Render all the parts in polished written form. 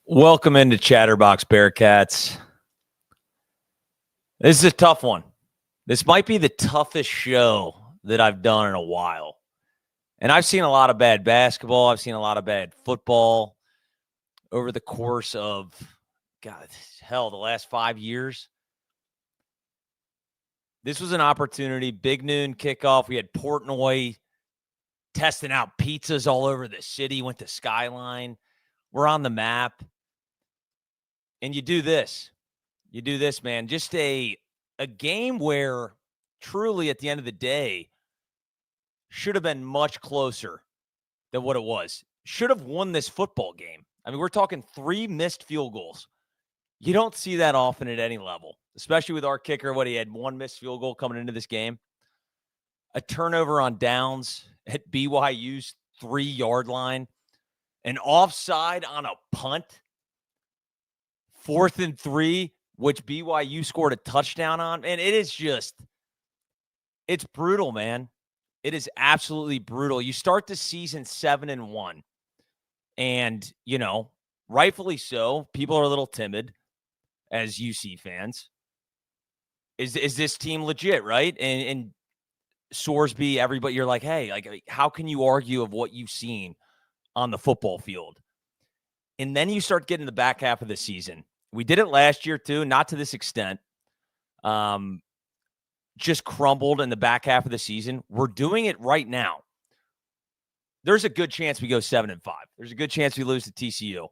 Welcome into Chatterbox Bearcats. This is a tough one. This might be the toughest show that I've done in a while. And I've seen a lot of bad basketball. I've seen a lot of bad football over the course of, the last 5 years. This was an opportunity. Big noon kickoff. We had Portnoy testing out pizzas all over the city. Went to Skyline. We're on the map. And you do this. You do this, man. Just a game where truly at the end of the day should have been much closer than what it was. Should have won this football game. I mean, we're talking 3 missed field goals. You don't see that often at any level, especially with our kicker. He had 1 missed field goal coming into this game. A turnover on downs at BYU's 3-yard line. An offside on a punt. 4th and 3, which BYU scored a touchdown on. And it is just, it's brutal, man. It is absolutely brutal. You start the season 7-1. And, rightfully so. People are a little timid as UC fans. Is this team legit, right? And Sorsby, everybody, you're like, hey, how can you argue of what you've seen on the football field? And then you start getting the back half of the season. We did it last year too, not to this extent. Just crumbled in the back half of the season. We're doing it right now. There's a good chance we go 7-5. There's a good chance we lose to TCU.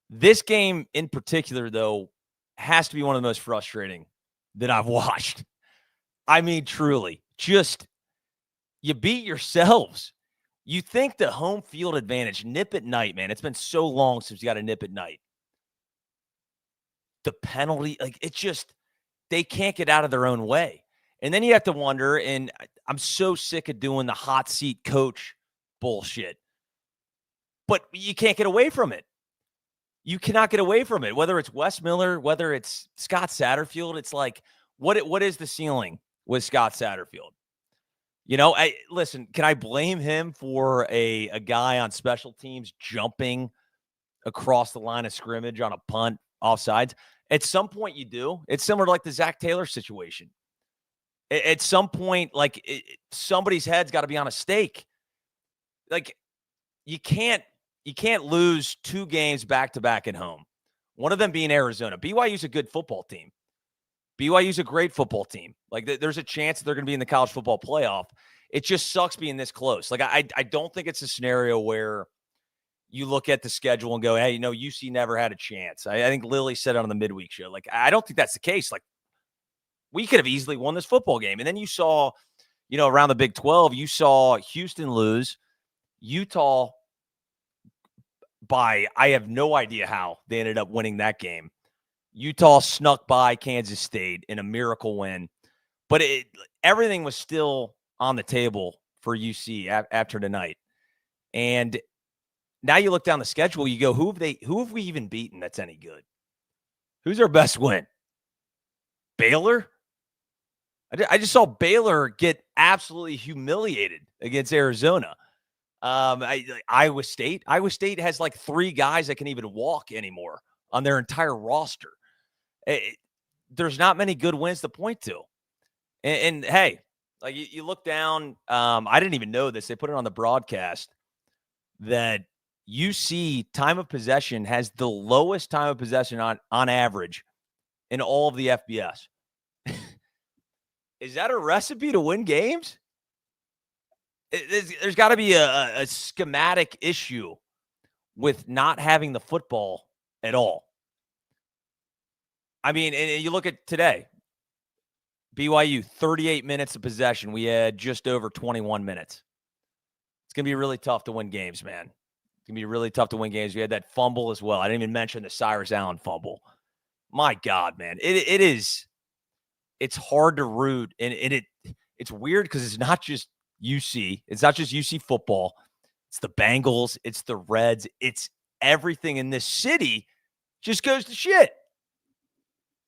This game in particular, though, has to be one of the most frustrating that I've watched. I mean, truly, just you beat yourselves. You think the home field advantage, nip at night, man. It's been so long since you got a nip at night. The penalty, it's just, they can't get out of their own way. And then you have to wonder, and I'm so sick of doing the hot seat coach bullshit, but you can't get away from it. You cannot get away from it. Whether it's Wes Miller, whether it's Scott Satterfield, it's like, what is the ceiling with Scott Satterfield? Listen, can I blame him for a guy on special teams jumping across the line of scrimmage on a punt offsides? At some point you do. It's similar to like the Zach Taylor situation. At some point, somebody's head's got to be on a stake. You can't lose 2 games back-to-back at home. One of them being Arizona. BYU's a good football team. BYU's a great football team. There's a chance that they're going to be in the college football playoff. It just sucks being this close. I don't think it's a scenario where you look at the schedule and go, hey, UC never had a chance. I think Lily said it on the midweek show. I don't think that's the case. We could have easily won this football game. And then you saw, around the Big 12, you saw Houston lose. Utah I have no idea how they ended up winning that game. Utah snuck by Kansas State in a miracle win. But everything was still on the table for UC after tonight. And now you look down the schedule, you go, who have we even beaten that's any good? Who's our best win? Baylor? I just saw Baylor get absolutely humiliated against Arizona. Iowa State. Iowa State has 3 guys that can even walk anymore on their entire roster. There's not many good wins to point to. And hey, you look down, I didn't even know this. They put it on the broadcast that UC time of possession has the lowest time of possession on average in all of the FBS. Is that a recipe to win games? There's got to be a schematic issue with not having the football at all. I mean, and you look at today, BYU, 38 minutes of possession. We had just over 21 minutes. It's going to be really tough to win games, man. It's going to be really tough to win games. We had that fumble as well. I didn't even mention the Cyrus Allen fumble. My God, man. It's hard to root. And it's weird because it's not just UC. It's not just UC football. It's the Bengals. It's the Reds. It's everything in this city just goes to shit.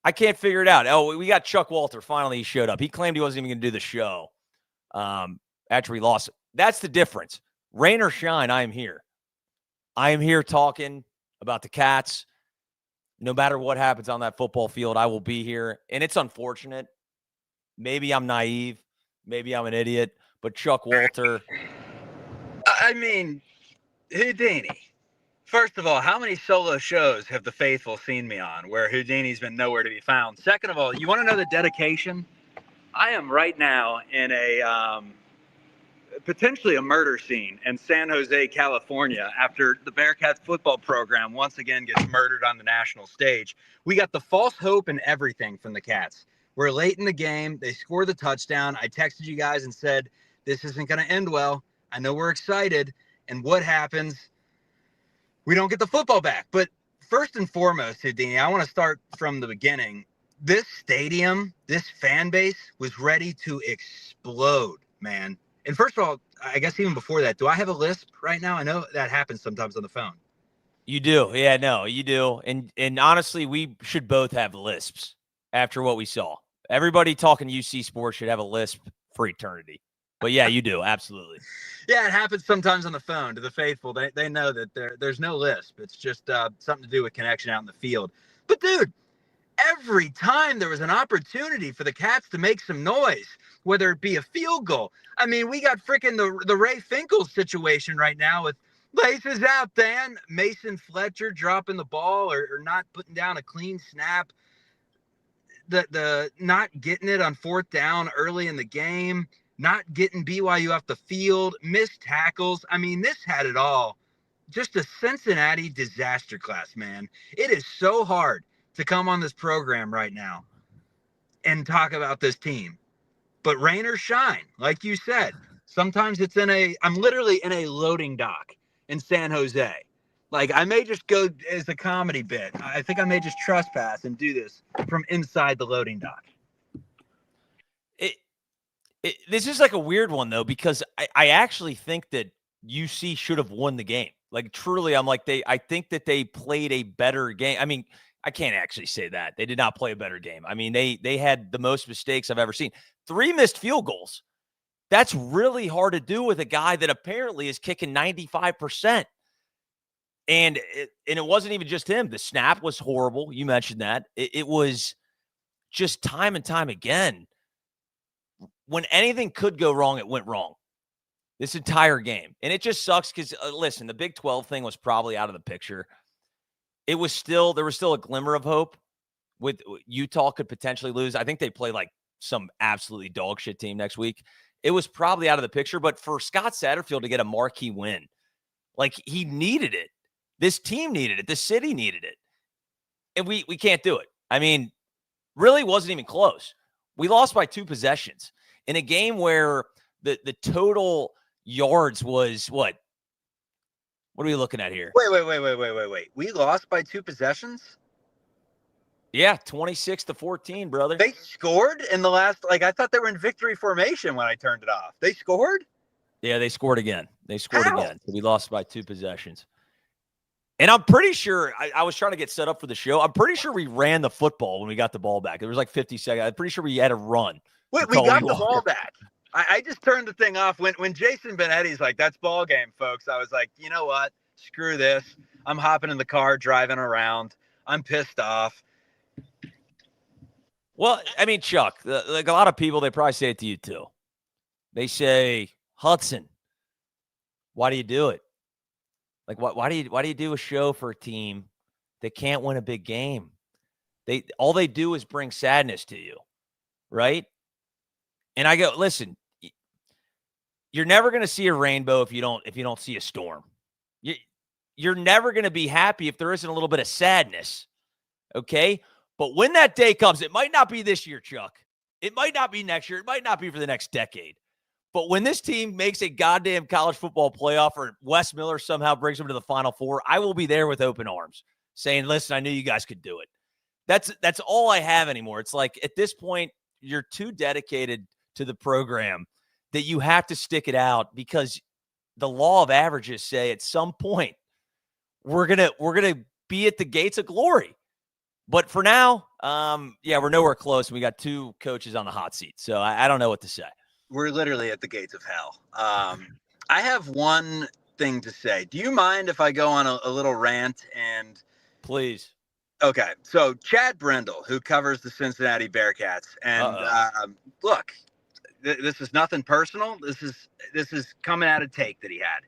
I can't figure it out. Oh, we got Chuck Walter. Finally, he showed up. He claimed he wasn't even going to do the show after we lost. that's the difference. Rain or shine, I am here. I am here talking about the Cats. No matter what happens on that football field, I will be here. And it's unfortunate. Maybe I'm naive. Maybe I'm an idiot. But Chuck Walter. I mean, Houdini. First of all, how many solo shows have the faithful seen me on where Houdini's been nowhere to be found? Second of all, you want to know the dedication? I am right now in a potentially a murder scene in San Jose, California, after the Bearcats football program once again gets murdered on the national stage. We got the false hope and everything from the Cats. We're late in the game. They score the touchdown. I texted you guys and said, this isn't going to end well. I know we're excited. And what happens? We don't get the football back. But first and foremost, Houdini, I want to start from the beginning. This stadium, this fan base was ready to explode, man. And first of all, I guess even before that, do I have a lisp right now? I know that happens sometimes on the phone. You do. Yeah, no, you do. And honestly, we should both have lisps after what we saw. Everybody talking UC sports should have a lisp for eternity. But yeah, you do. Absolutely. Yeah, it happens sometimes on the phone to the faithful. They know that there's no lisp. It's just something to do with connection out in the field. But dude, every time there was an opportunity for the Cats to make some noise, whether it be a field goal. I mean, we got freaking the Ray Finkel situation right now with laces out, Dan. Mason Fletcher dropping the ball or not putting down a clean snap. The not getting it on fourth down early in the game, not getting BYU off the field, missed tackles. I mean, this had it all. Just a Cincinnati disaster class, man. It is so hard to come on this program right now and talk about this team. But rain or shine, like you said, sometimes it's I'm literally in a loading dock in San Jose. Like, I may just go as a comedy bit. I think I may just trespass and do this from inside the loading dock. This is like a weird one, though, because I actually think that UC should have won the game. Like, truly, I think that they played a better game. I mean, I can't actually say that. They did not play a better game. I mean, they had the most mistakes I've ever seen. 3 missed field goals. That's really hard to do with a guy that apparently is kicking 95%. And it wasn't even just him. The snap was horrible. You mentioned that. It was just time and time again. When anything could go wrong, it went wrong. This entire game. And it just sucks because, listen, the Big 12 thing was probably out of the picture. There was still a glimmer of hope with Utah could potentially lose. I think they play like some absolutely dog shit team next week. It was probably out of the picture, but for Scott Satterfield to get a marquee win, like, he needed it. This team needed it. The city needed it. And we can't do it. I mean, really wasn't even close. We lost by 2 possessions in a game where the total yards was what? What are we looking at here? Wait. We lost by 2 possessions? Yeah, 26-14, brother. They scored in the last, I thought they were in victory formation when I turned it off. They scored? Yeah, they scored again. Again. So we lost by 2 possessions. And I'm pretty sure, I was trying to get set up for the show. I'm pretty sure we ran the football when we got the ball back. It was like 50 seconds. I'm pretty sure we had a run. Wait, we got the ball back. I just turned the thing off. When Jason Benetti's like, that's ball game, folks, I was like, you know what? Screw this. I'm hopping in the car, driving around. I'm pissed off. Well, I mean, Chuck, like a lot of people, they probably say it to you too. They say, Hudson, why do you do it? Like, why do you do a show for a team that can't win a big game? All they do is bring sadness to you, right? And I go, listen, you're never going to see a rainbow if you don't see a storm. You're never going to be happy if there isn't a little bit of sadness, okay? But when that day comes, it might not be this year, Chuck. It might not be next year. It might not be for the next decade. But when this team makes a goddamn college football playoff or Wes Miller somehow brings them to the Final Four, I will be there with open arms saying, listen, I knew you guys could do it. That's all I have anymore. It's like at this point, you're too dedicated to the program that you have to stick it out because the law of averages say at some point we're gonna be at the gates of glory. But for now, we're nowhere close. And we got 2 coaches on the hot seat. So I don't know what to say. We're literally at the gates of hell. I have one thing to say. Do you mind if I go on a little rant? And Please. okay, so Chad Brendel, who covers the Cincinnati Bearcats, and look, this is nothing personal. This is coming out of take that he had,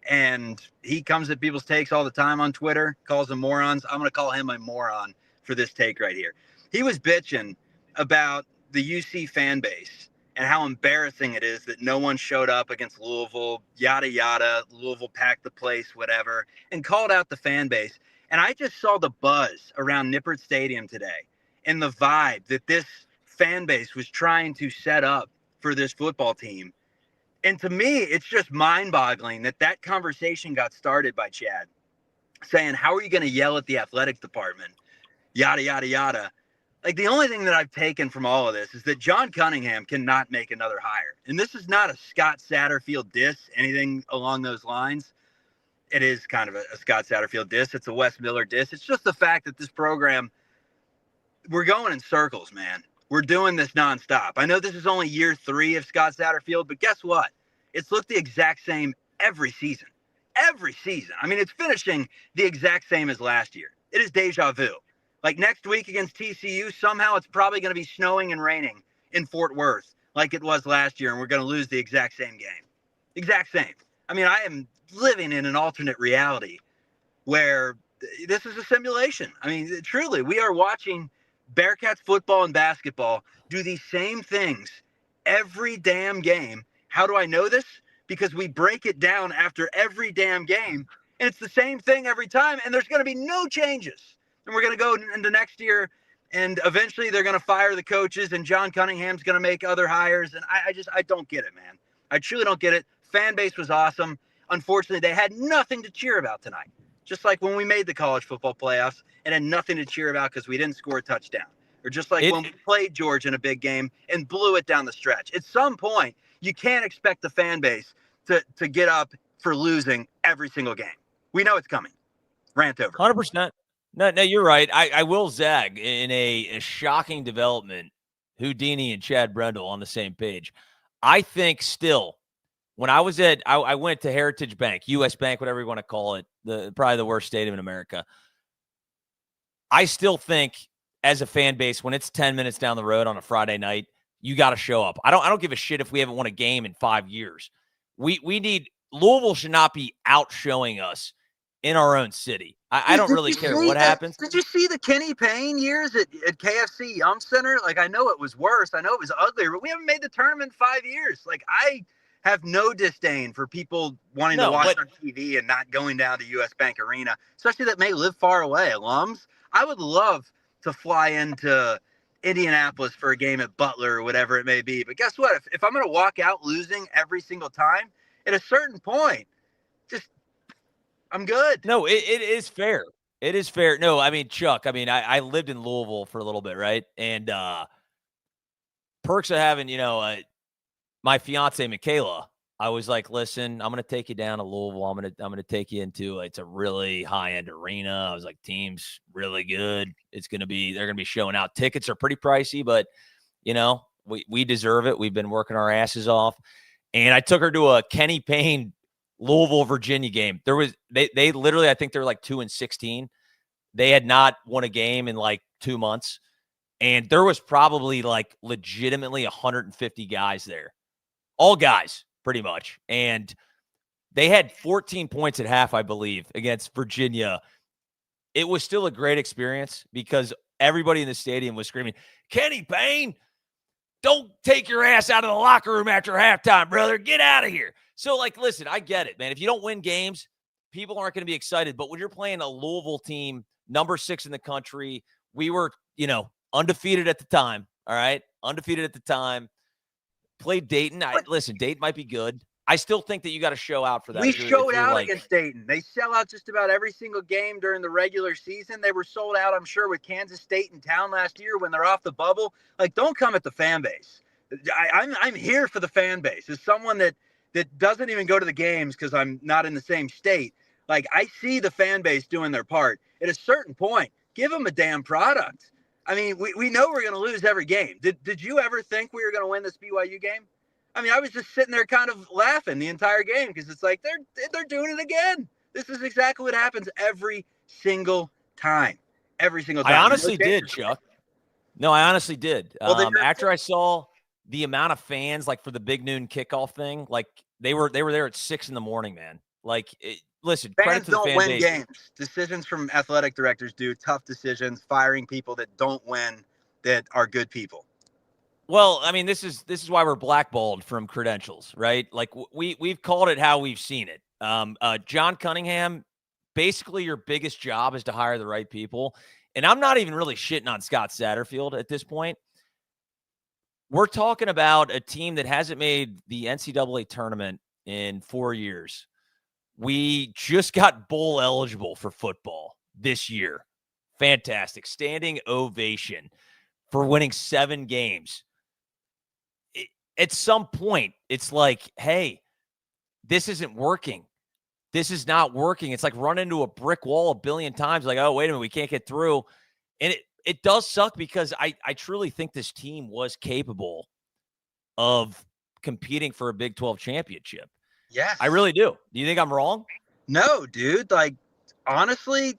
and he comes at people's takes all the time on Twitter, calls them morons. I'm going to call him a moron for this take right here. He was bitching about the UC fan base and how embarrassing it is that no one showed up against Louisville, yada yada. Louisville packed the place, whatever, and called out the fan base. And I just saw the buzz around Nippert Stadium today and the vibe that this fan base was trying to set up for this football team. And to me, it's just mind-boggling that that conversation got started by Chad saying, how are you going to yell at the athletic department? Yada, yada, yada. Like, the only thing that I've taken from all of this is that John Cunningham cannot make another hire. And this is not a Scott Satterfield diss, anything along those lines. It is kind of a Scott Satterfield diss. It's a Wes Miller diss. It's just the fact that this program, we're going in circles, man. We're doing this nonstop. I know this is only year 3 of Scott Satterfield, but guess what? It's looked the exact same every season. Every season. I mean, it's finishing the exact same as last year. It is deja vu. Like next week against TCU, somehow it's probably going to be snowing and raining in Fort Worth like it was last year, and we're going to lose the exact same game. Exact same. I mean, I am living in an alternate reality where this is a simulation. I mean, truly, we are watching Bearcats football and basketball do these same things every damn game. How do I know this? Because we break it down after every damn game, and it's the same thing every time, and there's going to be no changes. And we're going to go into next year, and eventually they're going to fire the coaches, and John Cunningham's going to make other hires, and I don't get it, man. I truly don't get it. Fan base was awesome. Unfortunately, they had nothing to cheer about tonight. Just like when we made the college football playoffs and had nothing to cheer about because we didn't score a touchdown. Or just like when we played Georgia in a big game and blew it down the stretch. At some point, you can't expect the fan base to get up for losing every single game. We know it's coming. Rant over. 100%. No, you're right. I will zag in a shocking development. Houdini and Chad Brendel on the same page. I think still, when I was I went to Heritage Bank, U.S. Bank, whatever you want to call it, probably the worst stadium in America. I still think as a fan base, when it's 10 minutes down the road on a Friday night, you got to show up. I don't give a shit if we haven't won a game in 5 years. We need Louisville should not be outshowing us in our own city. I don't really care what happens. Did you see the Kenny Payne years at KFC Yum Center? Like, I know it was worse. I know it was uglier, but we haven't made the tournament in 5 years. Like, I have no disdain for people wanting to watch on TV and not going down to U.S. Bank Arena, especially that may live far away. Alums, I would love to fly into Indianapolis for a game at Butler or whatever it may be. But guess what? If I'm going to walk out losing every single time, at a certain point, just I'm good. No, it is fair. It is fair. No, I mean, Chuck, I lived in Louisville for a little bit, right? And perks of having, my fiance, Michaela, I was like, listen, I'm going to take you down to Louisville. I'm going to take you into, it's a really high-end arena. I was like, team's really good. they're going to be showing out. Tickets are pretty pricey, but, we deserve it. We've been working our asses off. And I took her to a Kenny Payne Louisville, Virginia game. They literally, I think they're like 2-16. They had not won a game in like 2 months. And there was probably like legitimately 150 guys there. All guys, pretty much. And they had 14 points at half, I believe, against Virginia. It was still a great experience because everybody in the stadium was screaming, Kenny Payne, don't take your ass out of the locker room after halftime, brother. Get out of here. So, like, listen, I get it, man. If you don't win games, people aren't going to be excited. But when you're playing a Louisville team, number 6 in the country, we were, undefeated at the time, all right? Undefeated at the time. Played Dayton. Listen, Dayton might be good. I still think that you got to show out for that. We showed out against Dayton. They sell out just about every single game during the regular season. They were sold out, I'm sure, with Kansas State in town last year when they're off the bubble. Like, don't come at the fan base. I'm here for the fan base. As someone that doesn't even go to the games because I'm not in the same state, like, I see the fan base doing their part. At a certain point, give them a damn product. I mean, we know we're going to lose every game. Did you ever think we were going to win this BYU game? I mean, I was just sitting there kind of laughing the entire game because it's like they're doing it again. This is exactly what happens every single time. Every single I time. honestly did, Chuck. No, I honestly did. Well, After I saw the amount of fans, like for the big noon kickoff thing, like they were there at 6 a.m, man. Like, listen, credit fans to the don't fan win base. games. Decisions from athletic directors do tough decisions, firing people that don't win, that are good people. Well, I mean, this is why we're blackballed from credentials, right? Like we've called it how we've seen it. John Cunningham, basically your biggest job is to hire the right people. And I'm not even really shitting on Scott Satterfield at this point. We're talking about a team that hasn't made the NCAA tournament in 4 years. We just got bowl eligible for football this year. Fantastic. Standing ovation for winning 7 games. At some point, it's like, hey, this isn't working. This is not working. It's like run into a brick wall a billion times. Like, oh, wait a minute, we can't get through. And it does suck because I truly think this team was capable of competing for a Big 12 championship. Yes. I really do. Do you think I'm wrong? No, dude. Like, honestly,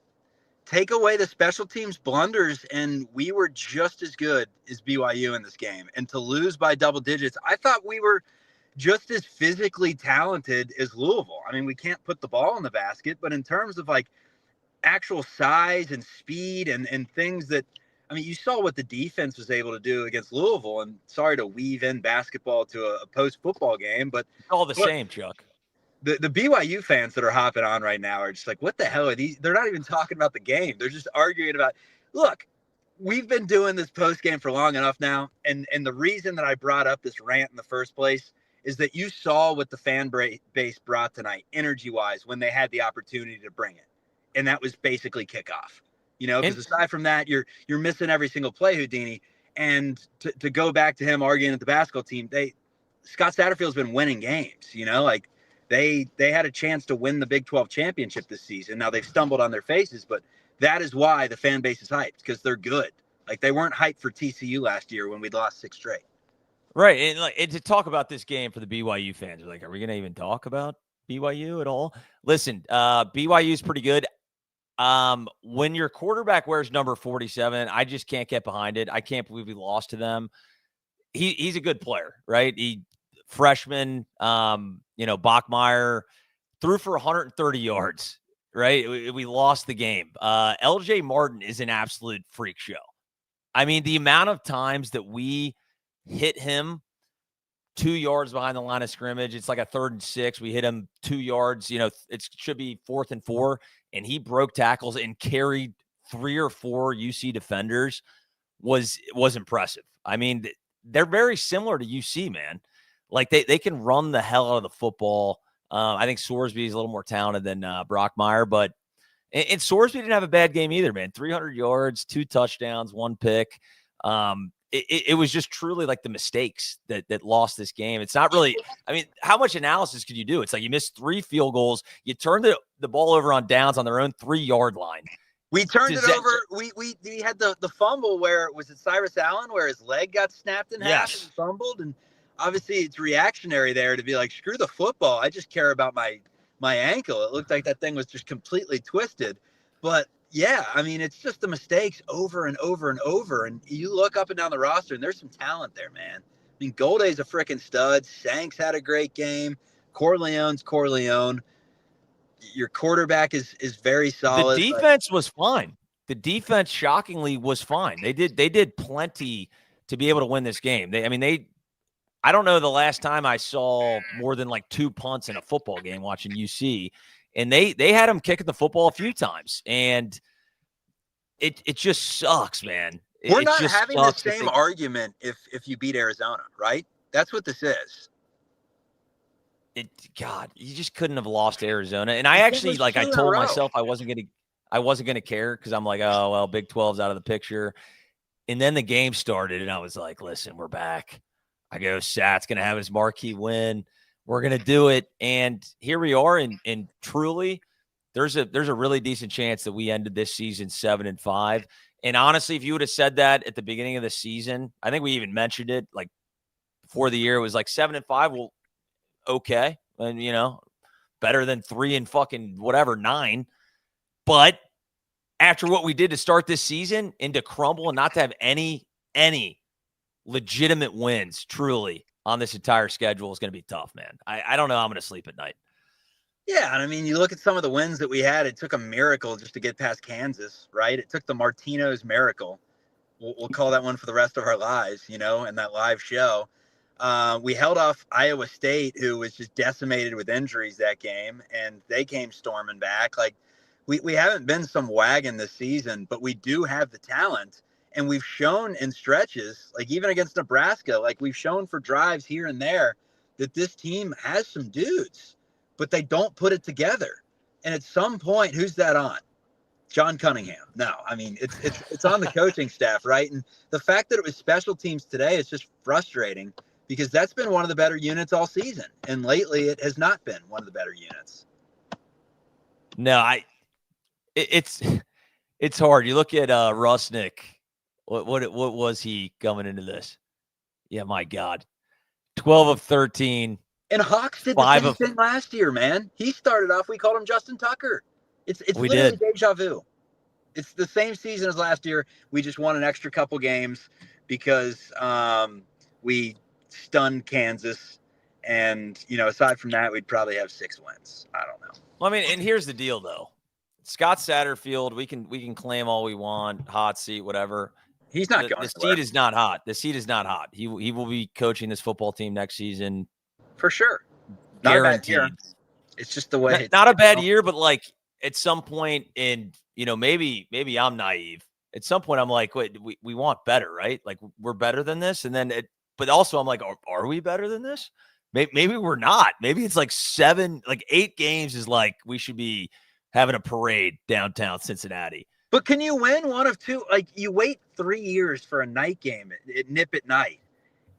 take away the special teams blunders, and we were just as good as BYU in this game. And to lose by double digits, I thought we were just as physically talented as Louisville. I mean, we can't put the ball in the basket, but in terms of like actual size and speed and things that, I mean, you saw what the defense was able to do against Louisville. And sorry to weave in basketball to a post-football game, but It's all the same, Chuck. the BYU fans that are hopping on right now are just like, what the hell are these? They're not even talking about the game. They're just arguing about, look, we've been doing this post game for long enough now. And the reason that I brought up this rant in the first place is that you saw what the fan base brought tonight, energy wise, when they had the opportunity to bring it. And that was basically kickoff, because aside from that, you're missing every single play, Houdini. And to go back to him arguing at the basketball team, Scott Satterfield's been winning games, like, they had a chance to win the Big 12 championship this season. Now they've stumbled on their faces, but that is why the fan base is hyped, because they're good. Like, they weren't hyped for TCU last year when we'd lost 6 straight. Right. And to talk about this game for the BYU fans, like, are we going to even talk about BYU at all? Listen, BYU is pretty good. When your quarterback wears number 47, I just can't get behind it. I can't believe we lost to them. He's a good player, right? Freshman, Bachmeier threw for 130 yards, right? We lost the game. LJ Martin is an absolute freak show. I mean, the amount of times that we hit him 2 yards behind the line of scrimmage, it's like a 3rd and 6. We hit him 2 yards, it should be 4th and 4, and he broke tackles and carried 3 or 4 UC defenders was impressive. I mean, they're very similar to UC, man. Like, they can run the hell out of the football. I think Sorsby is a little more talented than Bachmeier, but and Sorsby didn't have a bad game either, man. 300 yards, 2 touchdowns, 1 pick. It was just truly like the mistakes that lost this game. It's not really, I mean, how much analysis could you do? It's like you missed 3 field goals. You turned the ball over on downs on their own 3-yard line. We turned it over. We had the fumble where, was it Cyrus Allen, where his leg got snapped in half and fumbled? And obviously it's reactionary there to be like, screw the football. I just care about my ankle. It looked like that thing was just completely twisted. But yeah, I mean, it's just the mistakes over and over and over. And you look up and down the roster, and there's some talent there, man. I mean, Golday's a freaking stud. Sanks had a great game. Corleone's Corleone. Your quarterback is very solid. The defense was fine. The defense, shockingly, was fine. They did plenty to be able to win this game. I don't know the last time I saw more than like 2 punts in a football game watching UC, and they had them kicking the football a few times, and it just sucks, man. We're not having the same argument if you beat Arizona, right? That's what this is. God, you just couldn't have lost Arizona. And I actually, like, I told myself I wasn't gonna care, because I'm like, oh well, Big 12's out of the picture. And then the game started, and I was like, listen, we're back. I go, Sat's gonna have his marquee win. We're gonna do it, and here we are. And truly, there's a really decent chance that we ended this season 7-5. And honestly, if you would have said that at the beginning of the season, I think we even mentioned it like before the year. It was like 7-5. Well, okay. And, better than 3 and fucking whatever, 9. But after what we did to start this season and to crumble and not to have any legitimate wins truly on this entire schedule is going to be tough, man. I don't know how I'm going to sleep at night. Yeah, and I mean, you look at some of the wins that we had, it took a miracle just to get past Kansas, right? It took the Martino's miracle. We'll call that one for the rest of our lives, in that live show. We held off Iowa State, who was just decimated with injuries that game, and they came storming back. Like, we haven't been some wagon this season, but we do have the talent, and we've shown in stretches, like even against Nebraska, like we've shown for drives here and there that this team has some dudes, but they don't put it together. And at some point, who's that on? John Cunningham. No, I mean, it's on the coaching staff, right? And the fact that it was special teams today is just frustrating because that's been one of the better units all season. And lately it has not been one of the better units. No, it's hard. You look at Rusnick. What was he coming into this? Yeah, my God. 12 of 13. And Hawks did the same thing last year, man. He started off, we called him Justin Tucker. It's literally deja vu. It's the same season as last year. We just won an extra couple games because we stunned Kansas. And, aside from that, we'd probably have 6 wins. I don't know. Well, I mean, and here's the deal, though. Scott Satterfield, we can claim all we want, hot seat, whatever. He's not going. The seat is not hot. The seat is not hot. He will be coaching this football team next season. For sure. Not guaranteed. A bad year. It's just the way. Not a bad year, but like at some point in, maybe I'm naive. At some point, I'm like, wait, we want better, right? Like we're better than this. And then, but also I'm like, are we better than this? Maybe we're not. Maybe it's like 8 games is like we should be having a parade downtown Cincinnati. But can you win one of two? Like you wait 3 years for a night game at Nippert night.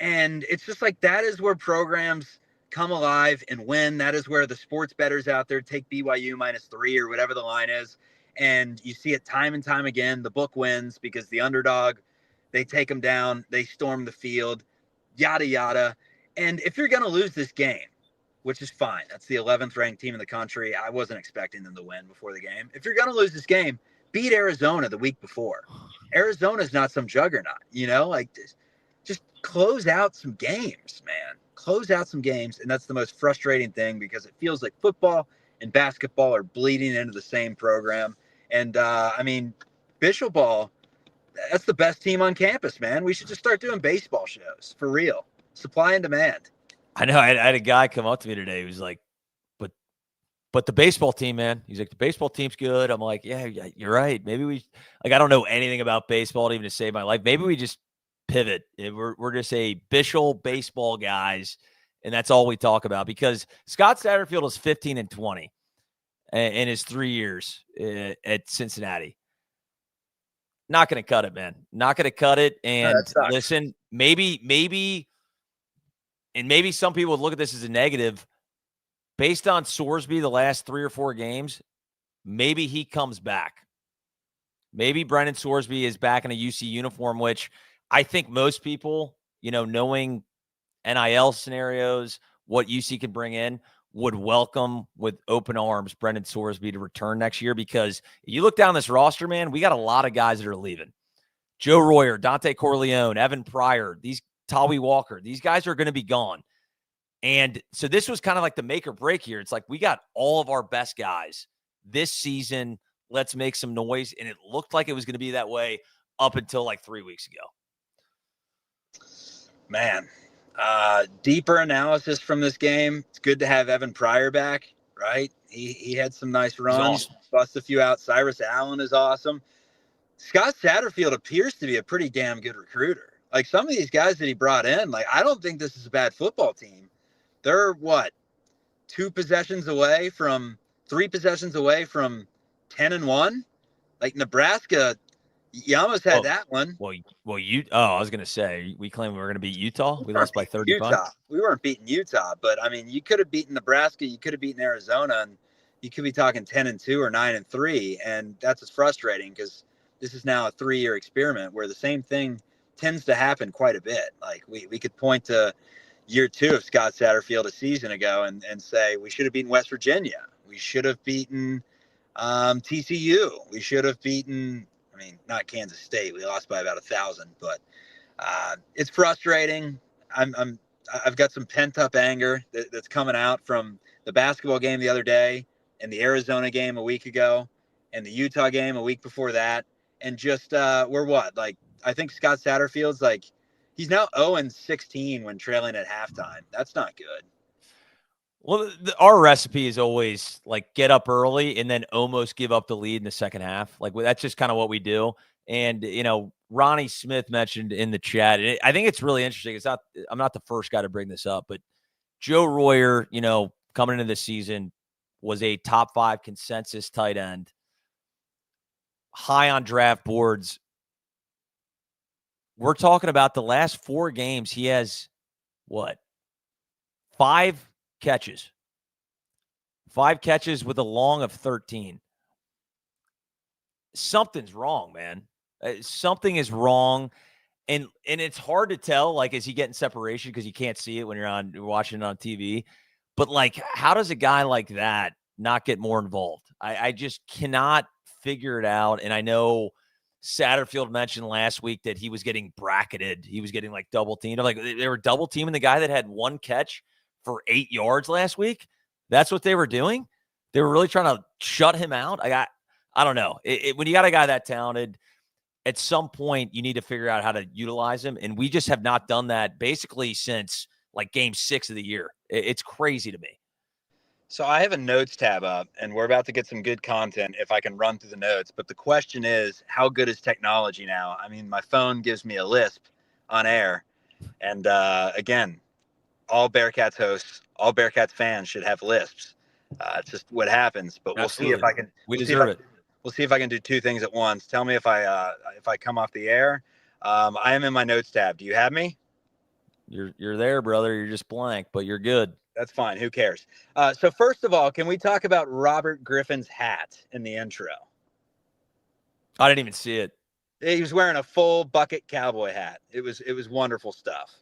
And it's just like that is where programs come alive and win. That is where the sports bettors out there take BYU -3 or whatever the line is. And you see it time and time again. The book wins because the underdog, they take them down. They storm the field, yada, yada. And if you're going to lose this game, which is fine. That's the 11th ranked team in the country. I wasn't expecting them to win before the game. If you're going to lose this game, beat Arizona the week before. Arizona's not some juggernaut, like this. Just close out some games, man. Close out some games. And that's the most frustrating thing because it feels like football and basketball are bleeding into the same program. And, Bishop Ball, that's the best team on campus, man. We should just start doing baseball shows for real. Supply and demand. I know. I had a guy come up to me today who was like, but the baseball team, man. He's like, the baseball team's good. I'm like, yeah, you're right. Maybe I don't know anything about baseball even to save my life. Maybe we just pivot. We're just a Bishop baseball guys, and that's all we talk about because Scott Satterfield is 15-20 in his 3 years at Cincinnati. Not going to cut it, man. Not going to cut it. And listen, maybe some people would look at this as a negative. Based on Sorsby the last 3 or 4 games, maybe he comes back. Maybe Brendan Sorsby is back in a UC uniform, which I think most people, knowing NIL scenarios, what UC can bring in, would welcome with open arms Brendan Sorsby to return next year because you look down this roster, man, we got a lot of guys that are leaving. Joe Royer, Dante Corleone, Evan Pryor, Tawi Walker, these guys are going to be gone. And so this was kind of like the make or break here. It's like we got all of our best guys this season. Let's make some noise. And it looked like it was going to be that way up until like 3 weeks ago. Man, deeper analysis from this game. It's good to have Evan Pryor back, right? He had some nice runs, awesome. Bust a few out. Cyrus Allen is awesome. Scott Satterfield appears to be a pretty damn good recruiter. Like some of these guys that he brought in, like I don't think this is a bad football team. They're 3 possessions away from 10-1. Like Nebraska, you almost had that one. I was going to say, we claimed we were going to beat Utah. We lost by 35. We weren't beating Utah, but I mean, you could have beaten Nebraska. You could have beaten Arizona, and you could be talking 10-2 or 9-3. And that's just frustrating because this is now a 3-year experiment where the same thing tends to happen quite a bit. Like we could point to year 2 of Scott Satterfield a season ago and say we should have beaten West Virginia. We should have beaten TCU. We should have beaten, I mean, not Kansas State. We lost by about 1,000, but it's frustrating. I've got some pent up anger that's coming out from the basketball game the other day and the Arizona game a week ago and the Utah game a week before that. And just, we're what? Like, I think Scott Satterfield's like, he's now 0-16 when trailing at halftime. That's not good. Well, our recipe is always like get up early and then almost give up the lead in the second half. Like that's just kind of what we do. And, Ronnie Smith mentioned in the chat, and I think it's really interesting. I'm not the first guy to bring this up, but Joe Royer, coming into the season was a top 5 consensus tight end, high on draft boards. We're talking about the last 4 games. He has 5 catches. 5 catches with a long of 13. Something's wrong, man. Something is wrong. And it's hard to tell, like, is he getting separation because you can't see it when you're watching it on TV? But, like, how does a guy like that not get more involved? I just cannot figure it out. And I know Satterfield mentioned last week that he was getting bracketed. He was getting, like, double teamed. Like, they were double teaming the guy that had 1 catch for 8 yards last week. That's what they were doing. They were really trying to shut him out. I don't know. When you got a guy that talented, at some point you need to figure out how to utilize him. And we just have not done that basically since like game 6 of the year. It's crazy to me. So I have a notes tab up and we're about to get some good content if I can run through the notes. But the question is, how good is technology now? I mean, my phone gives me a lisp on air. And again, all Bearcats hosts, all Bearcats fans should have lisps. It's just what happens. But we'll see if I can. We deserve it. We'll see if I can do 2 things at once. Tell me if I come off the air. I am in my notes tab. Do you have me? You're there, brother. You're just blank, but you're good. That's fine. Who cares? So first of all, can we talk about Robert Griffin's hat in the intro? I didn't even see it. He was wearing a full bucket cowboy hat. It was wonderful stuff.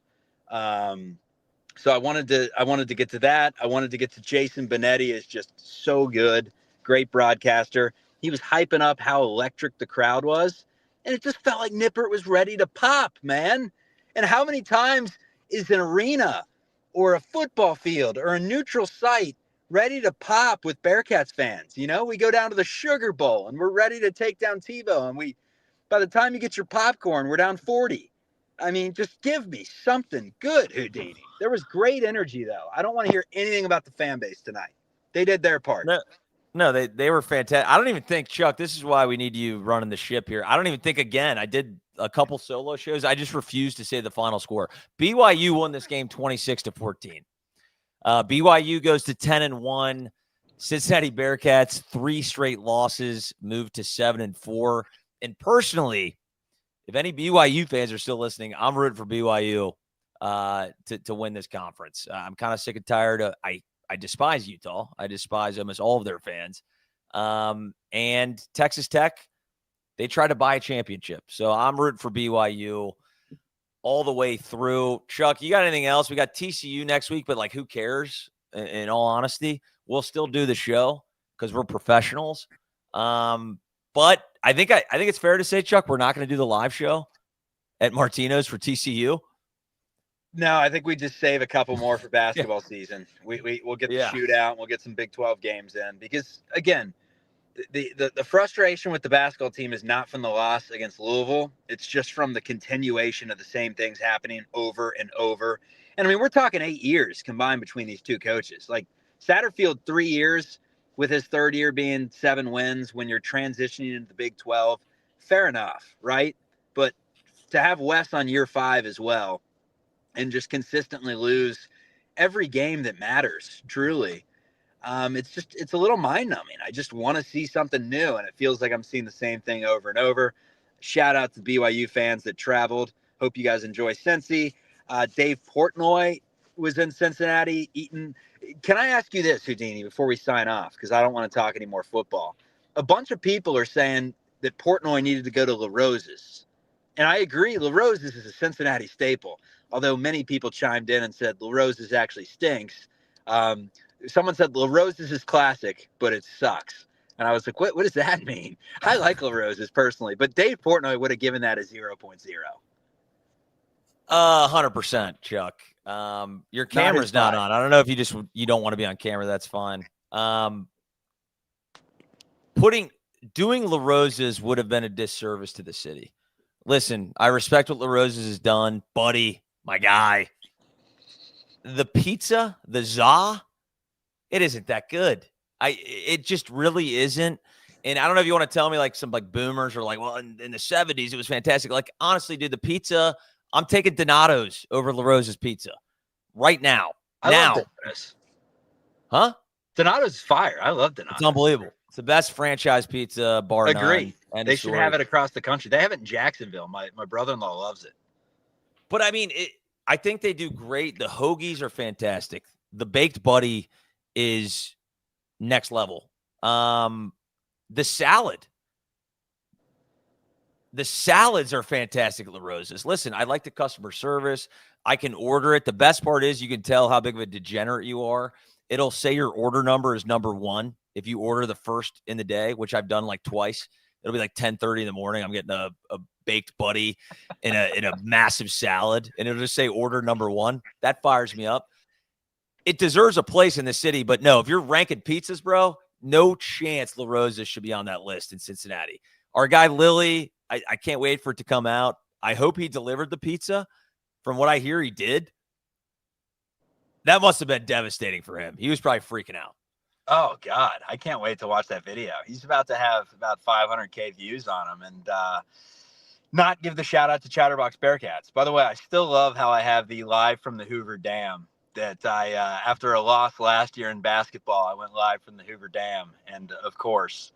So I wanted to get to that. I wanted to get to Jason Benetti is just so good. Great broadcaster. He was hyping up how electric the crowd was. And it just felt like Nippert was ready to pop, man. And how many times is an arena or a football field or a neutral site ready to pop with Bearcats fans? We go down to the Sugar Bowl and we're ready to take down TiVo. And by the time you get your popcorn, we're down 40. I mean, just give me something good, Houdini. There was great energy, though. I don't want to hear anything about the fan base tonight. They did their part. No, they were fantastic. I don't even think, Chuck, this is why we need you running the ship here. I don't even think, again, I did a couple solo shows. I just refused to say the final score. BYU won this game 26-14. BYU goes to 10-1. Cincinnati Bearcats, 3 straight losses, moved to 7-4. And personally, if any BYU fans are still listening, I'm rooting for BYU to win this conference. I'm kind of sick and tired of I despise Utah. I despise almost all of their fans. And Texas Tech, they tried to buy a championship. So I'm rooting for BYU all the way through. Chuck, you got anything else? We got TCU next week, but like, who cares? In all honesty, we'll still do the show because we're professionals. But I think it's fair to say, Chuck, we're not going to do the live show at Martino's for TCU. No, I think we just save a couple more for basketball season. We'll get the shootout. We'll get some Big 12 games in because, again, the frustration with the basketball team is not from the loss against Louisville. It's just from the continuation of the same things happening over and over. And, I mean, we're talking 8 years combined between these 2 coaches. Like, Satterfield, 3 years with his 3rd year being 7 wins when you're transitioning into the Big 12. Fair enough, right? But to have Wes on year 5 as well, and just consistently lose every game that matters, truly. It's a little mind-numbing. I just want to see something new, and it feels like I'm seeing the same thing over and over. Shout out to BYU fans that traveled. Hope you guys enjoy Cincy. Dave Portnoy was in Cincinnati eating. Can I ask you this, Houdini, before we sign off, because I don't want to talk any more football. A bunch of people are saying that Portnoy needed to go to La Rosa's And I agree, LaRose's is a Cincinnati staple, although many people chimed in and said LaRose's actually stinks. Someone said LaRose's is classic, but it sucks. And I was like, what does that mean? I like LaRose's personally, but Dave Portnoy would have given that a 0.0. 100%, Chuck. Your camera's not on. I don't know if you don't want to be on camera. That's fine. Doing LaRose's would have been a disservice to the city. Listen, I respect what LaRose's has done, buddy, my guy. The pizza, the za, it isn't that good. It just really isn't. And I don't know if you want to tell me like some like boomers are like, well, in the 70s, it was fantastic. Like, honestly, dude, the pizza, I'm taking Donato's over LaRose's pizza right now. I love Donato's. Huh? Donato's is fire. I love Donato's. It's unbelievable. It's the best franchise pizza bar none. Agree. They should have it across the country. They have it in Jacksonville. My brother-in-law loves it. But I mean, I think they do great. The hoagies are fantastic. The baked buddy is next level. The salads are fantastic at LaRose's. Listen, I like the customer service. I can order it. The best part is you can tell how big of a degenerate you are. It'll say your order number is number 1 if you order the first in the day, which I've done like twice. It'll be like 10:30 in the morning. I'm getting a baked buddy in a massive salad, and it'll just say order number 1. That fires me up. It deserves a place in the city, but no, if you're ranking pizzas, bro, no chance LaRose's should be on that list in Cincinnati. Our guy Lily, I can't wait for it to come out. I hope he delivered the pizza. From what I hear, he did. That must have been devastating for him. He was probably freaking out. Oh, God. I can't wait to watch that video. He's about to have about 500K views on him and not give the shout out to Chatterbox Bearcats. By the way, I still love how I have the live from the Hoover Dam that I, after a loss last year in basketball, I went live from the Hoover Dam. And of course,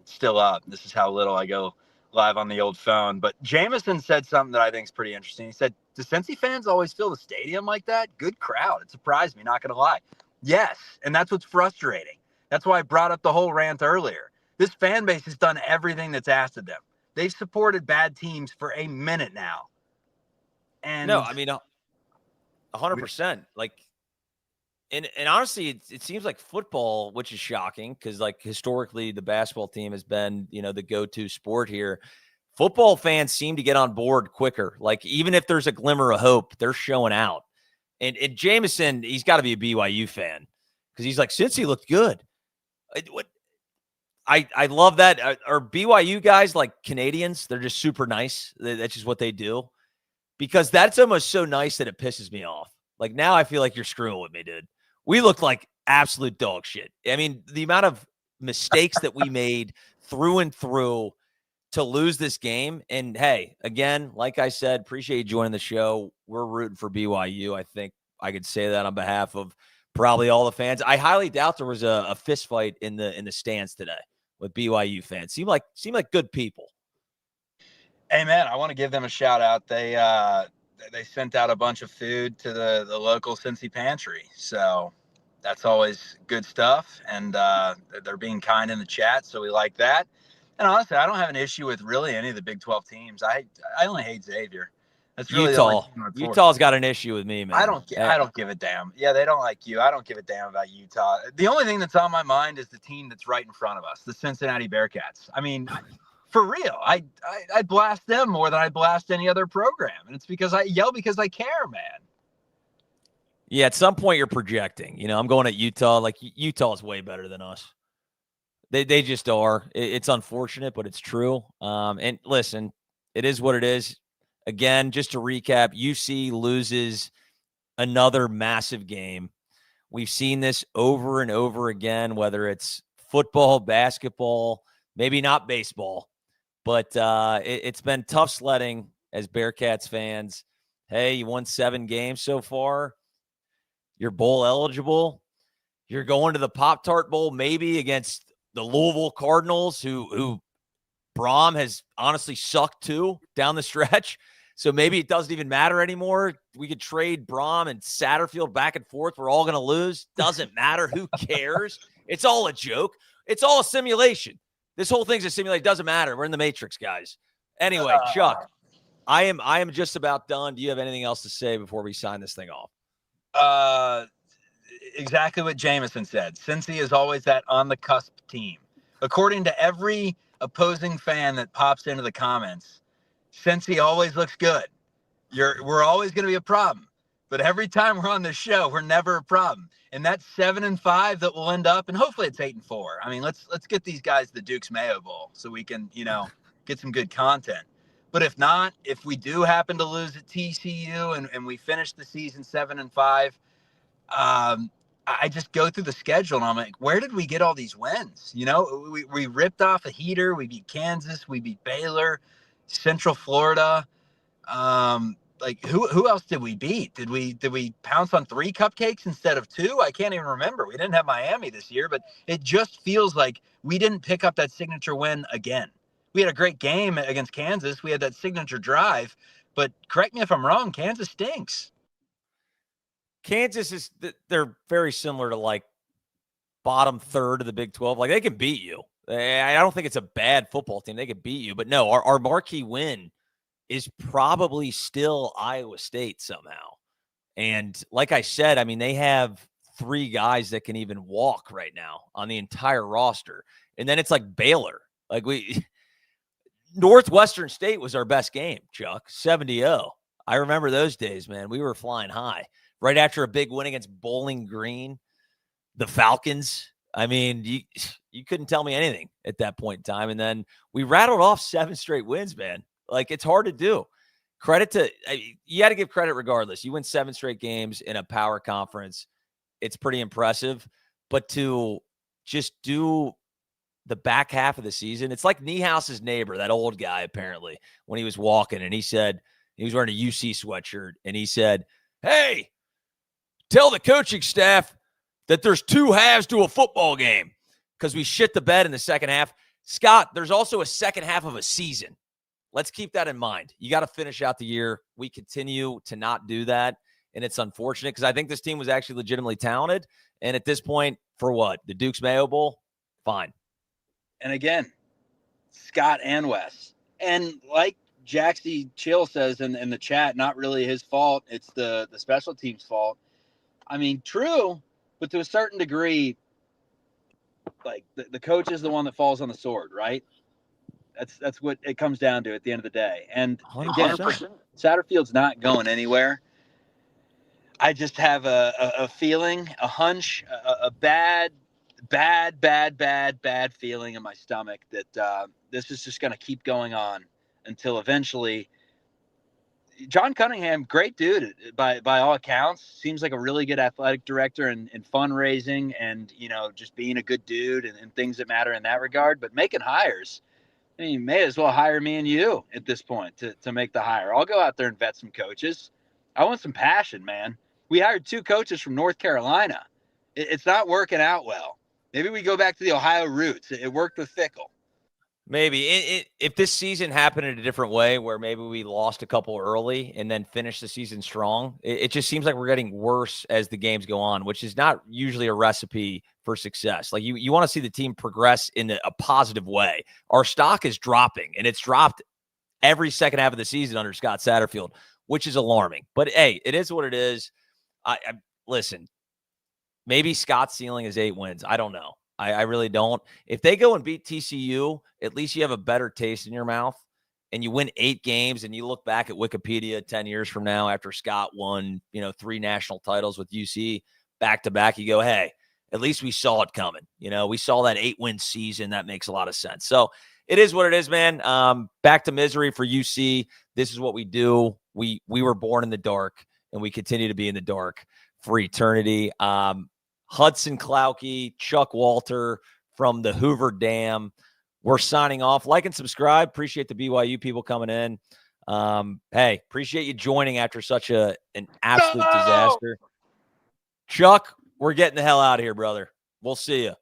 still up. This is how little I go live on the old phone. But Jameson said something that I think is pretty interesting. He said, do Cincy fans always fill the stadium like that? Good crowd. It surprised me, not going to lie. Yes, and that's what's frustrating. That's why I brought up the whole rant earlier. This fan base has done everything that's asked of them. They've supported bad teams for a minute now. And no, I mean, 100%. Like, and honestly, it seems like football, which is shocking because, like, historically, the basketball team has been, the go-to sport here. Football fans seem to get on board quicker. Like, even if there's a glimmer of hope, they're showing out. And Jameson, he's got to be a BYU fan because he's like, Cincy looked good. I love that. Are BYU guys like Canadians? They're just super nice. That's just what they do. Because that's almost so nice that it pisses me off. Like, now I feel like you're screwing with me, dude. We looked like absolute dog shit. I mean, the amount of mistakes that we made through and through to lose this game. And hey, again, like I said, appreciate you joining the show. We're rooting for BYU. I think I could say that on behalf of probably all the fans. I highly doubt there was a fist fight in the stands today with BYU fans. Seem like good people. Hey man, I want to give them a shout out. They sent out a bunch of food to the local Cincy pantry. So that's always good stuff. And they're being kind in the chat. So we like that. And honestly, I don't have an issue with really any of the Big 12 teams. I only hate Xavier. That's really Utah's got an issue with me, man. I don't give a damn. Yeah, they don't like you. I don't give a damn about Utah. The only thing that's on my mind is the team that's right in front of us, the Cincinnati Bearcats. I mean, for real, I blast them more than I blast any other program, and it's because I yell because I care, man. Yeah, at some point you're projecting. I'm going at Utah. Like, Utah is way better than us. They just are. It's unfortunate, but it's true. And listen, it is what it is. Again, just to recap, UC loses another massive game. We've seen this over and over again, whether it's football, basketball, maybe not baseball, but it's been tough sledding as Bearcats fans. Hey, you won 7 games so far. You're bowl eligible. You're going to the Pop-Tart Bowl maybe against the Louisville Cardinals, who Braum has honestly sucked too down the stretch. So maybe it doesn't even matter anymore. We could trade Braum and Satterfield back and forth. We're all going to lose. Doesn't matter. Who cares? It's all a joke. It's all a simulation. This whole thing's a simulation. It doesn't matter. We're in the Matrix, guys. Anyway, Chuck, I am just about done. Do you have anything else to say before we sign this thing off? Exactly what Jameson said. Cincy is always that on the cusp team. According to every opposing fan that pops into the comments, Cincy always looks good. We're always going to be a problem. But every time we're on the show, we're never a problem. And that's 7-5 that will end up, and hopefully it's 8-4. I mean, let's get these guys the Duke's Mayo Bowl so we can, get some good content. But if not, if we do happen to lose at TCU and we finish the season 7-5, I just go through the schedule and I'm like, where did we get all these wins? We ripped off a heater. We beat Kansas. We beat Baylor, Central Florida. Who else did we beat? Did we pounce on 3 cupcakes instead of 2? I can't even remember. We didn't have Miami this year, but it just feels like we didn't pick up that signature win again. We had a great game against Kansas. We had that signature drive, but correct me if I'm wrong, Kansas stinks. Kansas they're very similar to like bottom third of the Big 12. Like they can beat you. I don't think it's a bad football team. They can beat you, but no, our marquee win is probably still Iowa State somehow. And like I said, I mean, they have 3 guys that can even walk right now on the entire roster. And then it's like Baylor. Like Northwestern State was our best game, Chuck, 70-0. I remember those days, man. We were flying high. Right after a big win against Bowling Green, the Falcons. I mean, you couldn't tell me anything at that point in time. And then we rattled off 7 straight wins, man. Like, it's hard to do. You got to give credit regardless. You win 7 straight games in a power conference. It's pretty impressive. But to just do the back half of the season, it's like Niehouse's neighbor, that old guy, apparently, when he was walking, and he said, he was wearing a UC sweatshirt, and he said, "Hey, tell the coaching staff that there's 2 halves to a football game," because we shit the bed in the second half. Scott, there's also a second half of a season. Let's keep that in mind. You got to finish out the year. We continue to not do that, and it's unfortunate because I think this team was actually legitimately talented. And at this point, for what? The Duke's Mayo Bowl? Fine. And again, Scott and Wes. And like Jaxie Chill says in the chat, not really his fault. It's the special teams' fault. I mean, true, but to a certain degree, like the coach is the one that falls on the sword, right? That's what it comes down to at the end of the day. And again, 100%. Satterfield's not going anywhere. I just have a feeling, a hunch, a bad feeling in my stomach that this is just going to keep going on until eventually. John Cunningham, great dude by all accounts, seems like a really good athletic director and fundraising and, just being a good dude and things that matter in that regard. But making hires, I mean, you may as well hire me and you at this point to make the hire. I'll go out there and vet some coaches. I want some passion, man. We hired 2 coaches from North Carolina. It's not working out well. Maybe we go back to the Ohio roots. It worked with Fickle. Maybe if this season happened in a different way where maybe we lost a couple early and then finished the season strong, it just seems like we're getting worse as the games go on, which is not usually a recipe for success. Like you want to see the team progress in a positive way. Our stock is dropping, and it's dropped every second half of the season under Scott Satterfield, which is alarming. But hey, it is what it is. I listen, maybe Scott's ceiling is 8 wins. I don't know. I really don't. If they go and beat TCU, at least you have a better taste in your mouth, and you win 8 games, and you look back at Wikipedia 10 years from now after Scott won, 3 national titles with UC back-to-back, you go, hey, at least we saw it coming. We saw that 8-win season. That makes a lot of sense. So it is what it is, man. Back to misery for UC. This is what we do. We were born in the dark, and we continue to be in the dark for eternity. Hudson Klauke, Chuck Walter from the Hoover Dam. We're signing off. Like and subscribe. Appreciate the BYU people coming in. Hey, appreciate you joining after such an absolute disaster. Chuck, we're getting the hell out of here, brother. We'll see you.